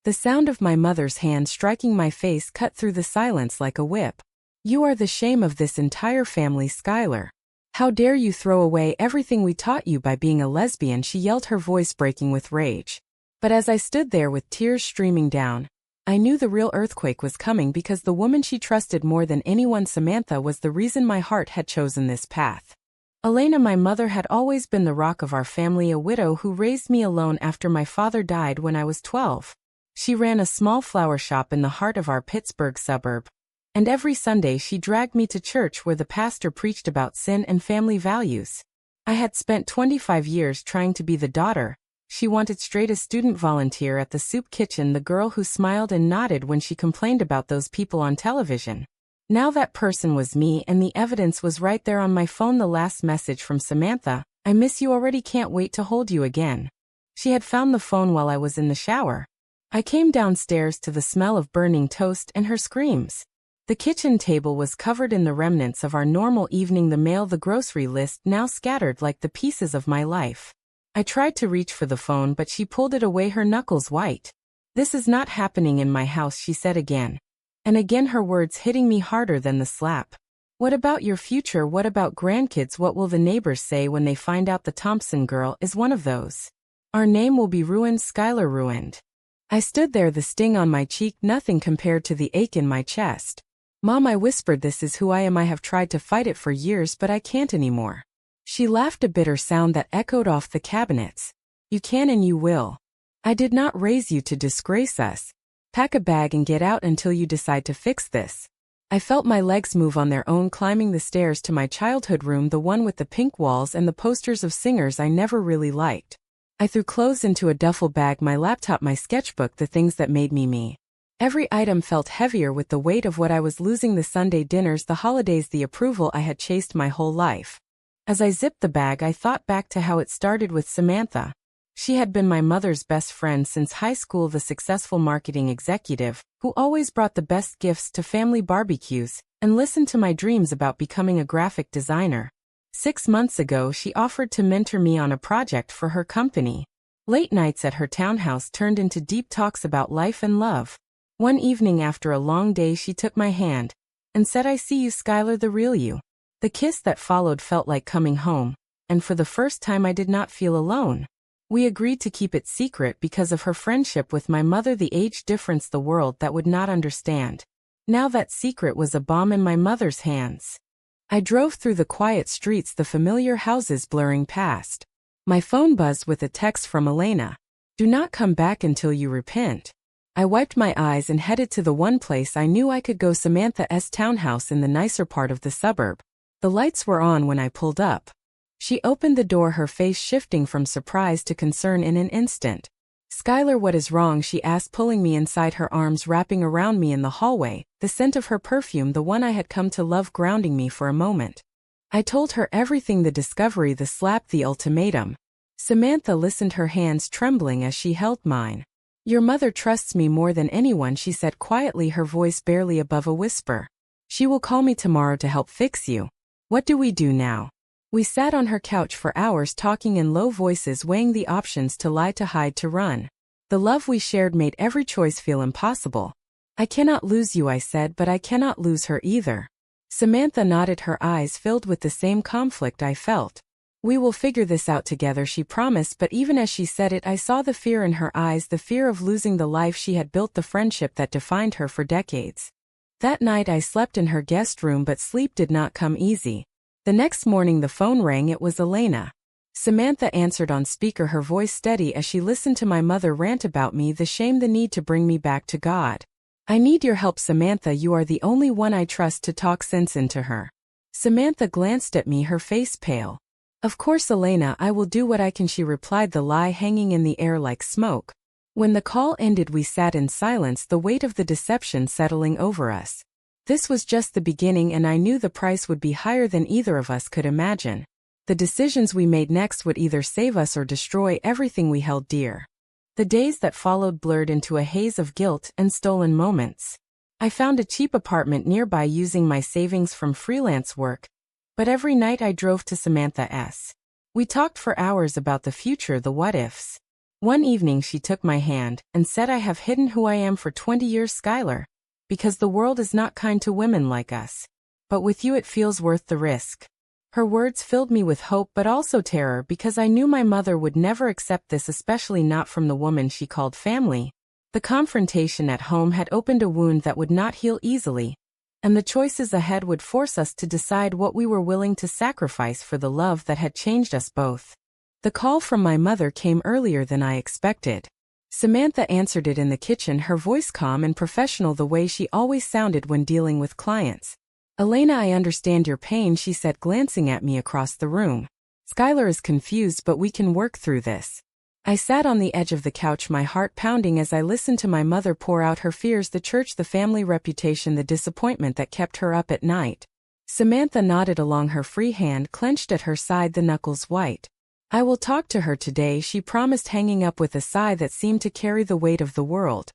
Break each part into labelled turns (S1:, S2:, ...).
S1: The sound of my mother's hand striking my face cut through the silence like a whip. "You are the shame of this entire family, Skylar. How dare you throw away everything we taught you by being a lesbian," she yelled, her voice breaking with rage. But as I stood there with tears streaming down, I knew the real earthquake was coming, because the woman she trusted more than anyone, Samantha, was the reason my heart had chosen this path. Elena, my mother, had always been the rock of our family, a widow who raised me alone after my father died when I was 12. She ran a small flower shop in the heart of our Pittsburgh suburb, and every Sunday she dragged me to church where the pastor preached about sin and family values. I had spent 25 years trying to be the daughter she wanted, straight A student volunteer at the soup kitchen, the girl who smiled and nodded when she complained about those people on television. Now that person was me, and the evidence was right there on my phone. The last message from Samantha: "I miss you already, can't wait to hold you again." She had found the phone while I was in the shower. I came downstairs to the smell of burning toast and her screams. The kitchen table was covered in the remnants of our normal evening, the mail, the grocery list, now scattered like the pieces of my life. I tried to reach for the phone, but she pulled it away, her knuckles white. "This is not happening in my house," she said again. And again, her words hitting me harder than the slap. "What about your future? What about grandkids? What will the neighbors say when they find out the Thompson girl is one of those? Our name will be ruined, Skylar, ruined." I stood there, the sting on my cheek nothing compared to the ache in my chest. "Mom," I whispered, "this is who I am. I have tried to fight it for years, but I can't anymore." She laughed, a bitter sound that echoed off the cabinets. "You can and you will. I did not raise you to disgrace us. Pack a bag and get out until you decide to fix this." I felt my legs move on their own, climbing the stairs to my childhood room, the one with the pink walls and the posters of singers I never really liked. I threw clothes into a duffel bag, my laptop, my sketchbook, the things that made me me. Every item felt heavier with the weight of what I was losing: the Sunday dinners, the holidays, the approval I had chased my whole life. As I zipped the bag, I thought back to how it started with Samantha. She had been my mother's best friend since high school, the successful marketing executive who always brought the best gifts to family barbecues and listened to my dreams about becoming a graphic designer. 6 months ago, she offered to mentor me on a project for her company. Late nights at her townhouse turned into deep talks about life and love. One evening after a long day, she took my hand and said, "I see you, Skylar, the real you." The kiss that followed felt like coming home, and for the first time I did not feel alone. We agreed to keep it secret because of her friendship with my mother, the age difference the world that would not understand. Now that secret was a bomb in my mother's hands. I drove through the quiet streets, the familiar houses blurring past. My phone buzzed with a text from Elena. "Do not come back until you repent." I wiped my eyes and headed to the one place I knew I could go, Samantha's townhouse in the nicer part of the suburb. The lights were on when I pulled up. She opened the door, her face shifting from surprise to concern in an instant. "Skylar, what is wrong?" she asked, pulling me inside her arms, wrapping around me in the hallway, the scent of her perfume, the one I had come to love, grounding me for a moment. I told her everything: the discovery, the slap, the ultimatum. Samantha listened, her hands trembling as she held mine. "Your mother trusts me more than anyone," she said quietly, her voice barely above a whisper. "She will call me tomorrow to help fix you. What do we do now?" We sat on her couch for hours, talking in low voices, weighing the options: to lie, to hide, to run. The love we shared made every choice feel impossible. "I cannot lose you," I said, "but I cannot lose her either." Samantha nodded, her eyes filled with the same conflict I felt. "We will figure this out together," she promised, but even as she said it, I saw the fear in her eyes, the fear of losing the life she had built, the friendship that defined her for decades. That night I slept in her guest room, but sleep did not come easy. The next morning the phone rang. It was Elena. Samantha answered on speaker, her voice steady as she listened to my mother rant about me, the shame, the need to bring me back to God. "I need your help, Samantha. You are the only one I trust to talk sense into her." Samantha glanced at me, her face pale. "Of course, Elena, I will do what I can," she replied, the lie hanging in the air like smoke. When the call ended, we sat in silence, the weight of the deception settling over us. This was just the beginning, and I knew the price would be higher than either of us could imagine. The decisions we made next would either save us or destroy everything we held dear. The days that followed blurred into a haze of guilt and stolen moments. I found a cheap apartment nearby using my savings from freelance work, but every night I drove to Samantha's. We talked for hours about the future, the what-ifs. One evening she took my hand and said, "I have hidden who I am for 20 years, Skylar, because the world is not kind to women like us. But with you it feels worth the risk." Her words filled me with hope but also terror because I knew my mother would never accept this, especially not from the woman she called family. The confrontation at home had opened a wound that would not heal easily, and the choices ahead would force us to decide what we were willing to sacrifice for the love that had changed us both. The call from my mother came earlier than I expected. Samantha answered it in the kitchen, her voice calm and professional the way she always sounded when dealing with clients. "Elena, I understand your pain," she said, glancing at me across the room. "Skylar is confused, but we can work through this." I sat on the edge of the couch, my heart pounding as I listened to my mother pour out her fears, the church, the family reputation, the disappointment that kept her up at night. Samantha nodded along, her free hand clenched at her side, the knuckles white. "I will talk to her today," she promised, hanging up with a sigh that seemed to carry the weight of the world.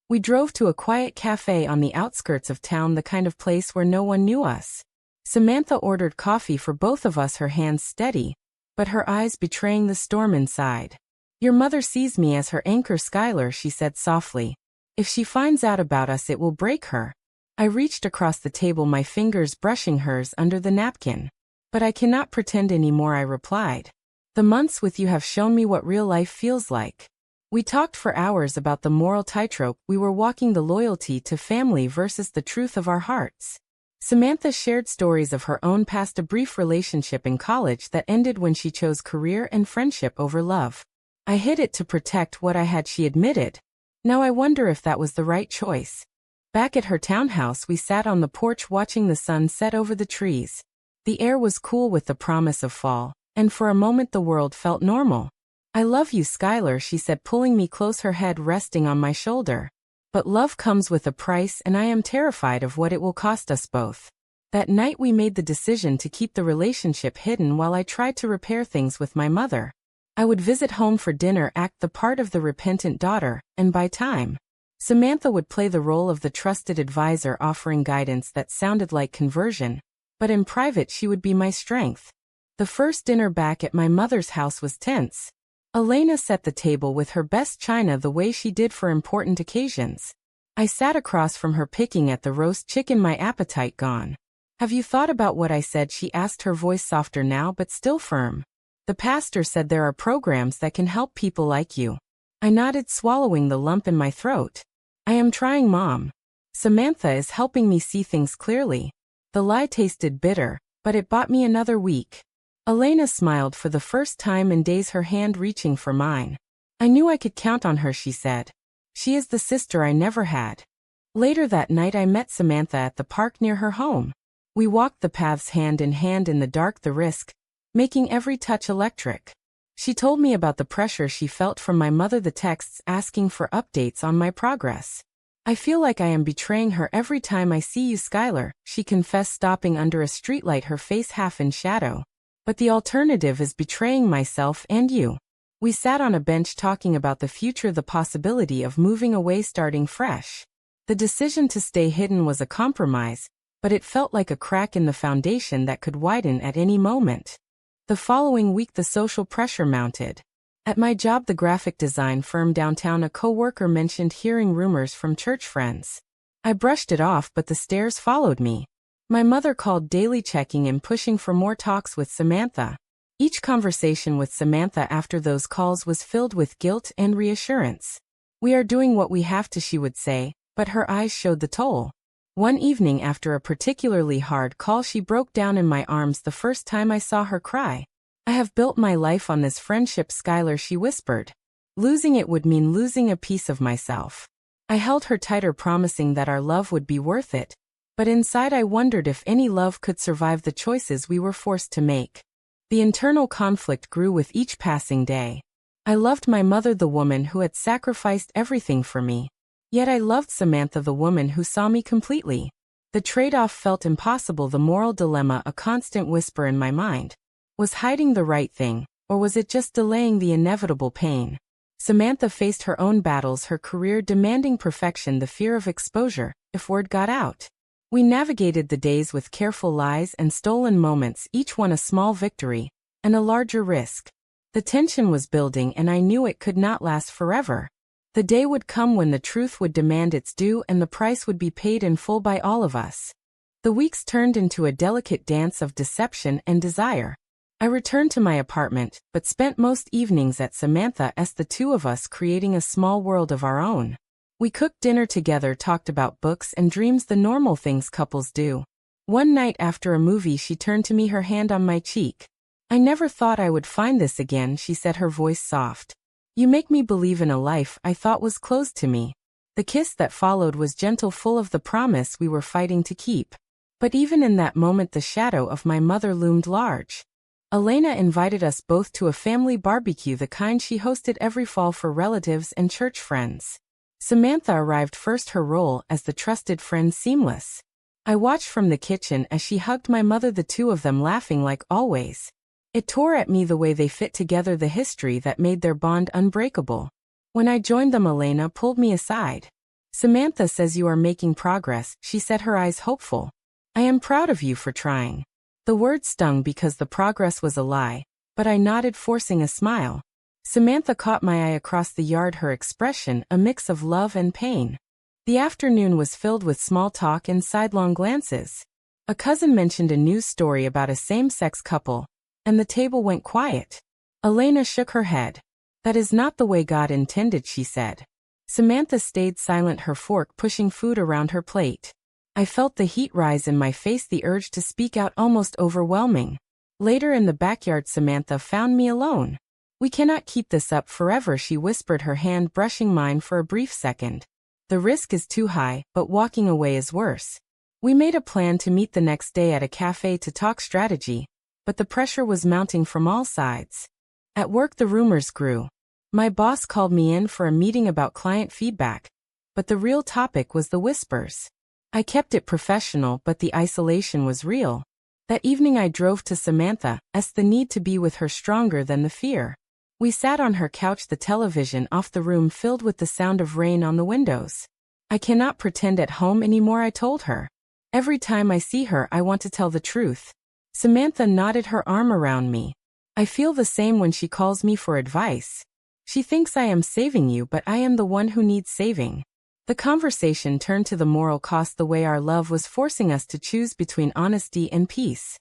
S1: We drove to a quiet cafe on the outskirts of town, the kind of place where no one knew us. Samantha ordered coffee for both of us, her hands steady, but her eyes betraying the storm inside. "Your mother sees me as her anchor, Skylar," she said softly. "If she finds out about us, it will break her." I reached across the table, my fingers brushing hers under the napkin. "But I cannot pretend anymore," I replied. "The months with you have shown me what real life feels like." We talked for hours about the moral tightrope we were walking, the loyalty to family versus the truth of our hearts. Samantha shared stories of her own past, a brief relationship in college that ended when she chose career and friendship over love. "I hid it to protect what I had," she admitted. "Now I wonder if that was the right choice." Back at her townhouse, we sat on the porch watching the sun set over the trees. The air was cool with the promise of fall, and for a moment the world felt normal. "I love you, Skylar," she said, pulling me close, her head resting on my shoulder. "But love comes with a price, and I am terrified of what it will cost us both." That night we made the decision to keep the relationship hidden while I tried to repair things with my mother. I would visit home for dinner, act the part of the repentant daughter, and by time, Samantha would play the role of the trusted advisor, offering guidance that sounded like conversion, but in private she would be my strength. The first dinner back at my mother's house was tense. Elena set the table with her best china, the way she did for important occasions. I sat across from her picking at the roast chicken, my appetite gone. "Have you thought about what I said?" she asked, her voice softer now but still firm. "The pastor said there are programs that can help people like you." I nodded, swallowing the lump in my throat. "I am trying, Mom. Samantha is helping me see things clearly." The lie tasted bitter, but it bought me another week. Elena smiled for the first time in days, her hand reaching for mine. "I knew I could count on her," she said. "She is the sister I never had." Later that night I met Samantha at the park near her home. We walked the paths hand in hand in the dark, the risk making every touch electric. She told me about the pressure she felt from my mother, the texts asking for updates on my progress. "I feel like I am betraying her every time I see you, Skylar," she confessed, stopping under a streetlight, her face half in shadow. "But the alternative is betraying myself and you." We sat on a bench talking about the future, the possibility of moving away, starting fresh. The decision to stay hidden was a compromise, but it felt like a crack in the foundation that could widen at any moment. The following week the social pressure mounted. At my job, the graphic design firm downtown, a coworker mentioned hearing rumors from church friends. I brushed it off, but the stares followed me. My mother called daily, checking in, pushing for more talks with Samantha. Each conversation with Samantha after those calls was filled with guilt and reassurance. "We are doing what we have to," she would say, but her eyes showed the toll. One evening after a particularly hard call, she broke down in my arms, the first time I saw her cry. "I have built my life on this friendship, Skylar," she whispered. "Losing it would mean losing a piece of myself." I held her tighter, promising that our love would be worth it. But inside I wondered if any love could survive the choices we were forced to make. The internal conflict grew with each passing day. I loved my mother, the woman who had sacrificed everything for me. Yet I loved Samantha, the woman who saw me completely. The trade-off felt impossible, the moral dilemma a constant whisper in my mind. Was hiding the right thing, or was it just delaying the inevitable pain? Samantha faced her own battles, her career demanding perfection, the fear of exposure if word got out. We navigated the days with careful lies and stolen moments, each one a small victory and a larger risk. The tension was building and I knew it could not last forever. The day would come when the truth would demand its due and the price would be paid in full by all of us. The weeks turned into a delicate dance of deception and desire. I returned to my apartment, but spent most evenings at Samantha's, the two of us creating a small world of our own. We cooked dinner together, talked about books and dreams, the normal things couples do. One night after a movie she turned to me, her hand on my cheek. "I never thought I would find this again," she said, her voice soft. "You make me believe in a life I thought was closed to me." The kiss that followed was gentle, full of the promise we were fighting to keep. But even in that moment the shadow of my mother loomed large. Elena invited us both to a family barbecue, the kind she hosted every fall for relatives and church friends. Samantha arrived first, her role as the trusted friend seamless. I watched from the kitchen as she hugged my mother, the two of them laughing like always. It tore at me the way they fit together, the history that made their bond unbreakable. When I joined them, Elena pulled me aside. "Samantha says you are making progress," she said, her eyes hopeful. "I am proud of you for trying." The word stung because the progress was a lie, but I nodded, forcing a smile. Samantha caught my eye across the yard, her expression a mix of love and pain. The afternoon was filled with small talk and sidelong glances. A cousin mentioned a news story about a same-sex couple, and the table went quiet. Elena shook her head. "That is not the way God intended," she said. Samantha stayed silent, her fork pushing food around her plate. I felt the heat rise in my face, the urge to speak out almost overwhelming. Later in the backyard, Samantha found me alone. "We cannot keep this up forever," she whispered, her hand brushing mine for a brief second. "The risk is too high, but walking away is worse." We made a plan to meet the next day at a cafe to talk strategy, but the pressure was mounting from all sides. At work the rumors grew. My boss called me in for a meeting about client feedback, but the real topic was the whispers. I kept it professional, but the isolation was real. That evening I drove to Samantha's, the need to be with her stronger than the fear. We sat on her couch, the television off, the room filled with the sound of rain on the windows. "I cannot pretend at home anymore," I told her. "Every time I see her I want to tell the truth." Samantha nodded, her arm around me. "I feel the same when she calls me for advice. She thinks I am saving you, but I am the one who needs saving." The conversation turned to the moral cost, the way our love was forcing us to choose between honesty and peace.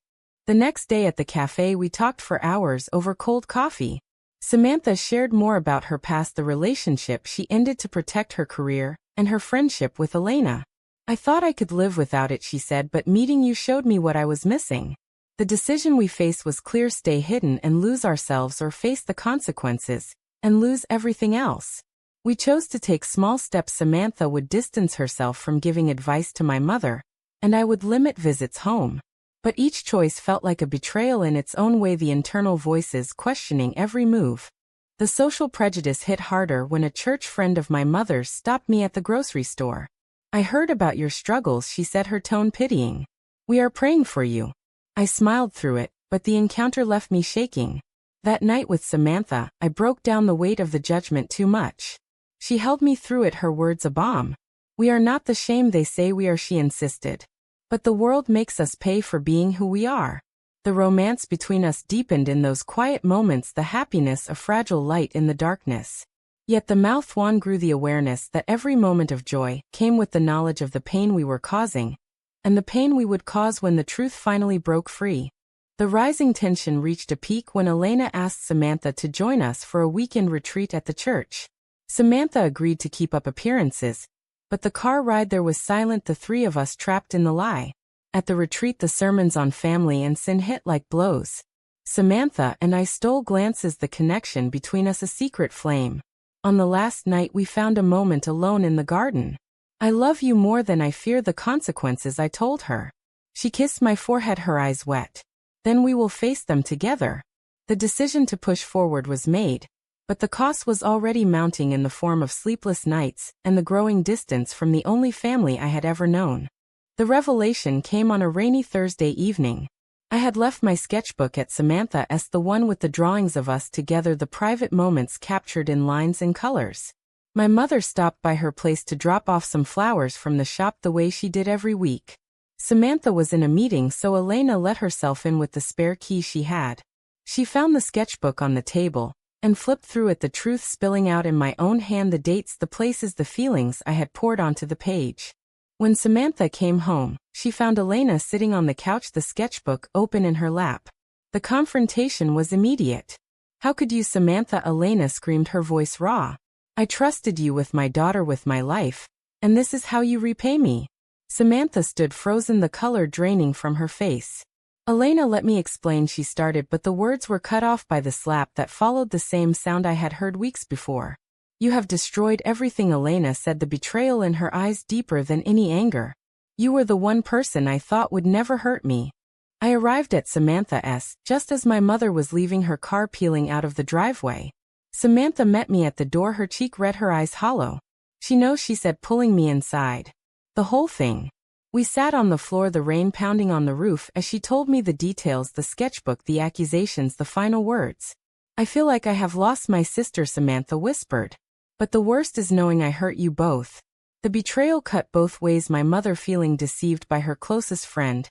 S1: The next day at the cafe we talked for hours over cold coffee. Samantha shared more about her past, the relationship she ended to protect her career, and her friendship with Elena. "I thought I could live without it," she said, "but meeting you showed me what I was missing." The decision we faced was clear: stay hidden and lose ourselves, or face the consequences and lose everything else. We chose to take small steps. Samantha would distance herself from giving advice to my mother, and I would limit visits home. But each choice felt like a betrayal in its own way, the internal voices questioning every move. The social prejudice hit harder when a church friend of my mother's stopped me at the grocery store. "I heard about your struggles," she said, her tone pitying. "We are praying for you." I smiled through it, but the encounter left me shaking. That night with Samantha, I broke down the weight of the judgment too much. She held me through it, her words a balm. "We are not the shame they say we are," she insisted. "But the world makes us pay for being who we are." The romance between us deepened in those quiet moments, the happiness a fragile light in the darkness. Yet the mouth-watering grew, the awareness that every moment of joy came with the knowledge of the pain we were causing, and the pain we would cause when the truth finally broke free. The rising tension reached a peak when Elena asked Samantha to join us for a weekend retreat at the church. Samantha agreed to keep up appearances, but the car ride there was silent, the three of us trapped in the lie. At the retreat the sermons on family and sin hit like blows. Samantha and I stole glances, the connection between us a secret flame. On the last night we found a moment alone in the garden. "I love you more than I fear the consequences," I told her. She kissed my forehead, her eyes wet. "Then we will face them together." The decision to push forward was made, but the cost was already mounting in the form of sleepless nights and the growing distance from the only family I had ever known. The revelation came on a rainy Thursday evening. I had left my sketchbook at Samantha's, the one with the drawings of us together, the private moments captured in lines and colors. My mother stopped by her place to drop off some flowers from the shop, the way she did every week. Samantha was in a meeting, so Elena let herself in with the spare key she had. She found the sketchbook on the table and flipped through it, the truth spilling out in my own hand, the dates, the places, the feelings I had poured onto the page. When Samantha came home, she found Elena sitting on the couch, the sketchbook open in her lap. The confrontation was immediate. "How could you, Samantha?" Elena screamed, her voice raw. "I trusted you with my daughter, with my life, and this is how you repay me." Samantha stood frozen, the color draining from her face. "Elena, let me explain," she started, but the words were cut off by the slap that followed, the same sound I had heard weeks before. "You have destroyed everything," Elena said, the betrayal in her eyes deeper than any anger. "You were the one person I thought would never hurt me." I arrived at Samantha's just as my mother was leaving her car, peeling out of the driveway. Samantha met me at the door, her cheek red, her eyes hollow. "She knows," she said, pulling me inside. "The whole thing." We sat on the floor, the rain pounding on the roof, as she told me the details, the sketchbook, the accusations, the final words. "I feel like I have lost my sister," Samantha whispered. "But the worst is knowing I hurt you both." The betrayal cut both ways, my mother feeling deceived by her closest friend,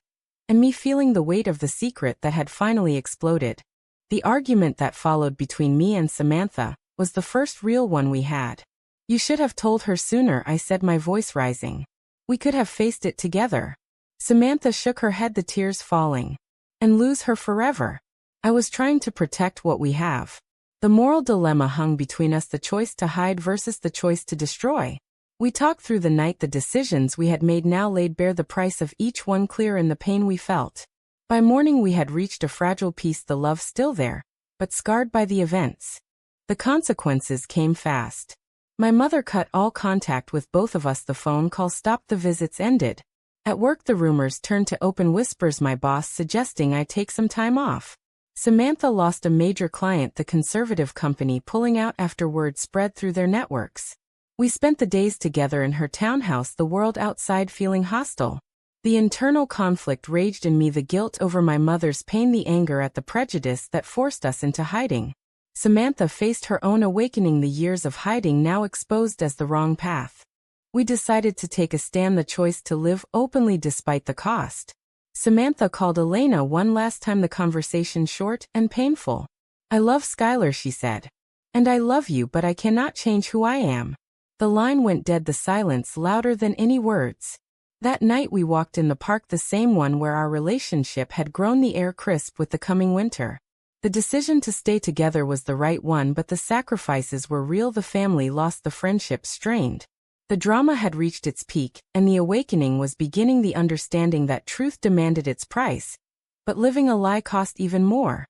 S1: and me feeling the weight of the secret that had finally exploded. The argument that followed between me and Samantha was the first real one we had. "You should have told her sooner," I said, my voice rising. "We could have faced it together." Samantha shook her head, the tears falling. "And lose her forever." I was trying to protect what we have. The moral dilemma hung between us, the choice to hide versus the choice to destroy. We talked through the night, the decisions we had made now laid bare, the price of each one clear in the pain we felt. By morning we had reached a fragile peace, the love still there, but scarred by the events. The consequences came fast. My mother cut all contact with both of us, the phone call stopped, the visits ended. At work the rumors turned to open whispers, my boss suggesting I take some time off. Samantha lost a major client, the conservative company pulling out after word spread through their networks. We spent the days together in her townhouse, the world outside feeling hostile. The internal conflict raged in me, the guilt over my mother's pain, the anger at the prejudice that forced us into hiding. Samantha faced her own awakening, the years of hiding now exposed as the wrong path. We decided to take a stand, the choice to live openly despite the cost. Samantha called Elena one last time, the conversation short and painful. "I love Skylar," she said. "And I love you, but I cannot change who I am." The line went dead, the silence louder than any words. That night we walked in the park, the same one where our relationship had grown, the air crisp with the coming winter. The decision to stay together was the right one, but the sacrifices were real, the family lost, the friendship strained. The drama had reached its peak, and the awakening was beginning, the understanding that truth demanded its price, but living a lie cost even more.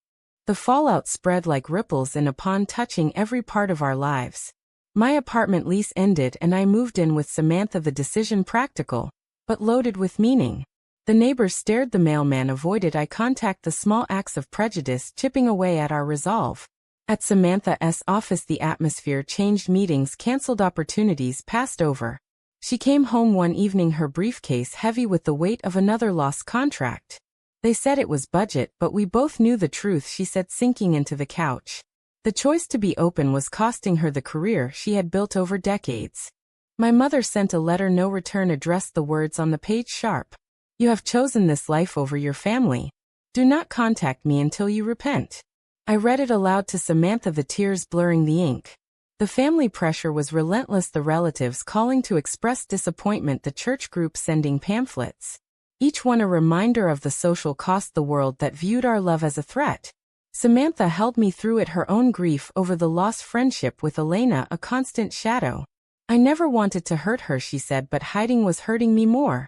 S1: The fallout spread like ripples in a pond, touching every part of our lives. My apartment lease ended and I moved in with Samantha, the decision practical, but loaded with meaning. The neighbors stared, the mailman avoided eye contact, the small acts of prejudice chipping away at our resolve. At Samantha's office the atmosphere changed, meetings canceled, opportunities passed over. She came home one evening, her briefcase heavy with the weight of another lost contract. "They said it was budget, but we both knew the truth," she said, sinking into the couch. The choice to be open was costing her the career she had built over decades. My mother sent a letter, no return addressed, the words on the page sharp. "You have chosen this life over your family. Do not contact me until you repent." I read it aloud to Samantha, the tears blurring the ink. The family pressure was relentless, the relatives calling to express disappointment, the church group sending pamphlets. Each one a reminder of the social cost, the world that viewed our love as a threat. Samantha held me through it, her own grief over the lost friendship with Elena a constant shadow. "I never wanted to hurt her," she said, "but hiding was hurting me more."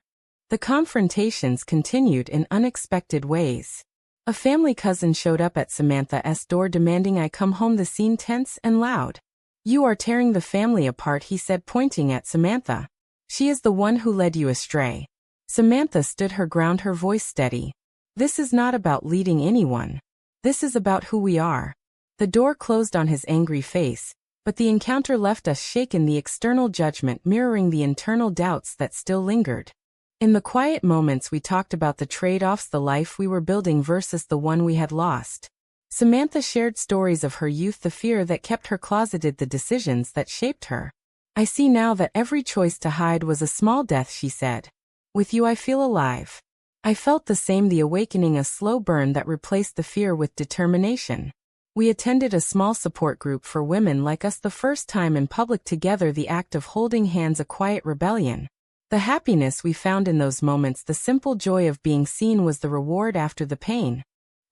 S1: The confrontations continued in unexpected ways. A family cousin showed up at Samantha's door demanding I come home, the scene tense and loud. "You are tearing the family apart," he said, pointing at Samantha. "She is the one who led you astray." Samantha stood her ground, her voice steady. "This is not about leading anyone. This is about who we are." The door closed on his angry face, but the encounter left us shaken, the external judgment mirroring the internal doubts that still lingered. In the quiet moments we talked about the trade-offs, the life we were building versus the one we had lost. Samantha shared stories of her youth, the fear that kept her closeted, the decisions that shaped her. "I see now that every choice to hide was a small death," she said. "With you I feel alive." I felt the same, the awakening, a slow burn that replaced the fear with determination. We attended a small support group for women like us, the first time in public together, the act of holding hands, a quiet rebellion. The happiness we found in those moments, the simple joy of being seen, was the reward after the pain.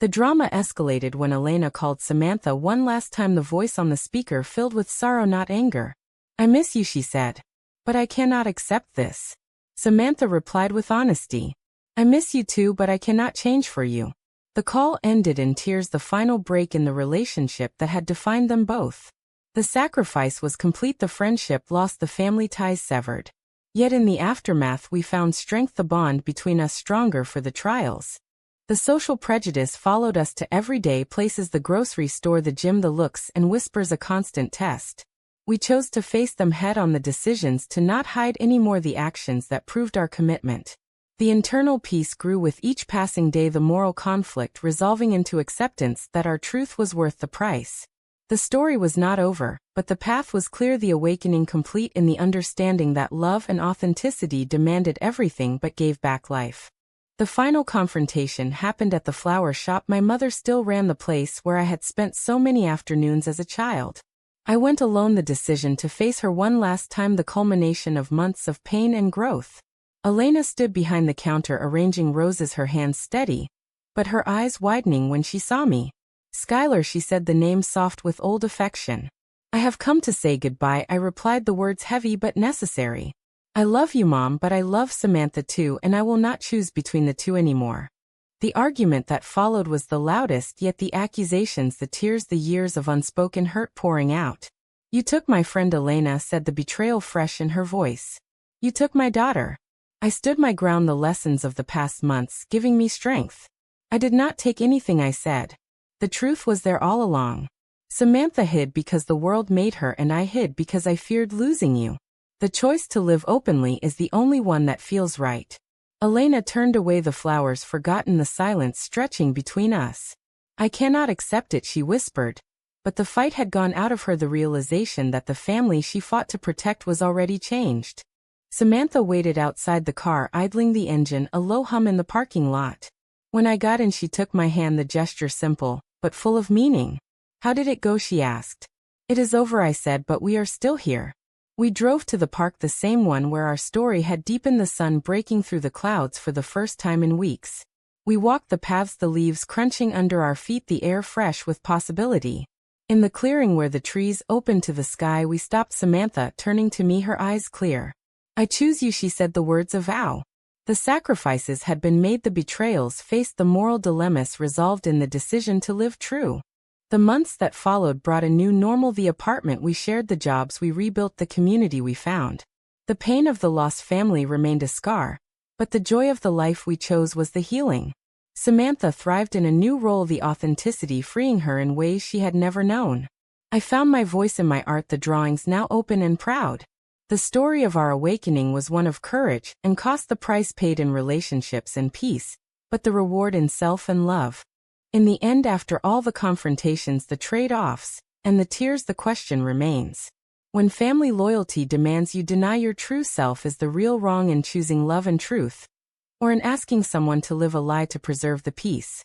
S1: The drama escalated when Elena called Samantha one last time, the voice on the speaker filled with sorrow, not anger. "I miss you," she said. "But I cannot accept this." Samantha replied with honesty. "I miss you too, but I cannot change for you." The call ended in tears, the final break in the relationship that had defined them both. The sacrifice was complete, the friendship lost, the family ties severed. Yet in the aftermath we found strength, the bond between us stronger for the trials. The social prejudice followed us to everyday places, the grocery store, the gym, the looks and whispers, a constant test. We chose to face them head on, the decisions to not hide anymore, the actions that proved our commitment. The internal peace grew with each passing day, the moral conflict resolving into acceptance that our truth was worth the price. The story was not over, but the path was clear, the awakening complete in the understanding that love and authenticity demanded everything but gave back life. The final confrontation happened at the flower shop. My mother still ran the place where I had spent so many afternoons as a child. I went alone, the decision to face her one last time, the culmination of months of pain and growth. Elena stood behind the counter arranging roses, her hands steady, but her eyes widening when she saw me. "Skylar," she said, the name soft with old affection. "I have come to say goodbye," I replied, the words heavy but necessary. "I love you, Mom, but I love Samantha too, and I will not choose between the two anymore." The argument that followed was the loudest, yet the accusations, the tears, the years of unspoken hurt pouring out. "You took my friend Elena," said the betrayal fresh in her voice. "You took my daughter." I stood my ground, the lessons of the past months giving me strength. "I did not take anything," I said. "The truth was there all along. Samantha hid because the world made her, and I hid because I feared losing you. The choice to live openly is the only one that feels right." Elena turned away, the flowers forgotten, the silence stretching between us. "I cannot accept it," she whispered. But the fight had gone out of her, the realization that the family she fought to protect was already changed. Samantha waited outside the car, idling the engine, a low hum in the parking lot. When I got in, she took my hand, the gesture simple, but full of meaning. "How did it go?" she asked. "It is over," I said, "but we are still here." We drove to the park, the same one where our story had deepened, the sun breaking through the clouds for the first time in weeks. We walked the paths, the leaves crunching under our feet, the air fresh with possibility. In the clearing where the trees opened to the sky, we stopped, Samantha turning to me, her eyes clear. "I choose you," she said, the words a vow. The sacrifices had been made, the betrayals faced, the moral dilemmas resolved in the decision to live true. The months that followed brought a new normal, the apartment we shared, the jobs we rebuilt, the community we found. The pain of the lost family remained a scar, but the joy of the life we chose was the healing. Samantha thrived in a new role, the authenticity freeing her in ways she had never known. I found my voice in my art, the drawings now open and proud. The story of our awakening was one of courage and cost the price paid in relationships and peace, but the reward in self and love. In the end, after all the confrontations, the trade-offs, and the tears, the question remains. When family loyalty demands you deny your true self, is the real wrong in choosing love and truth, or in asking someone to live a lie to preserve the peace?